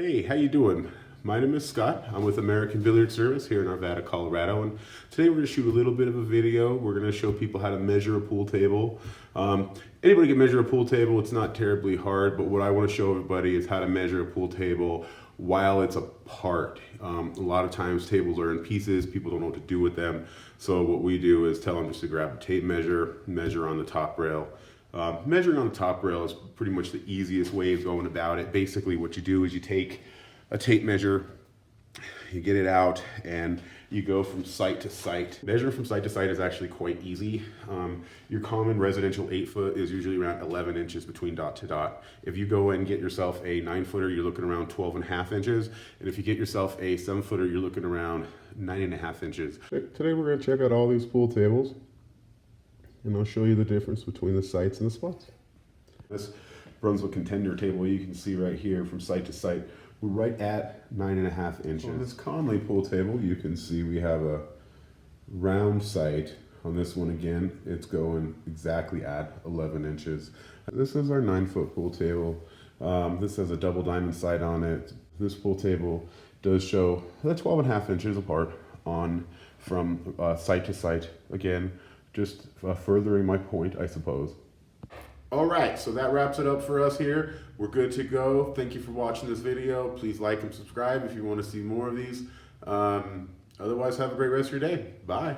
Hey, how you doing? My name is Scott. I'm with America Billiards Service here in Arvada, Colorado, and today we're going to shoot a little bit of a video. We're going to show people how to measure a pool table. Anybody can measure a pool table. It's not terribly hard, but what I want to show everybody is how to measure a pool table while it's apart. A lot of times tables are in pieces. People don't know what to do with them. So what we do is tell them just to grab a tape measure, measure on the top rail. Measuring on the top rail is pretty much the easiest way of going about it. Basically what you do is you take a tape measure, you get it out, and you go from site to site. Measuring from site to site is actually quite easy. Your common residential 8-foot is usually around 11 inches between dot to dot. If you go and get yourself a 9-footer, you're looking around 12.5 inches. And if you get yourself a 7-footer, you're looking around 9.5 inches. Today we're gonna check out all these pool tables, and I'll show you the difference between the sites and the spots. This Brunswick contender table, you can see right here from site to site, we're right at 9.5 inches. On this Conley pool table, you can see we have a round site. On this one again, it's going exactly at 11 inches. This is our 9-foot pool table. This has a double diamond sight on it. This pool table does show 12.5 inches apart from site to site. Again, just furthering my point, I suppose. All right, so that wraps it up for us here. We're good to go. Thank you for watching this video. Please like and subscribe if you want to see more of these. Otherwise, have a great rest of your day. Bye.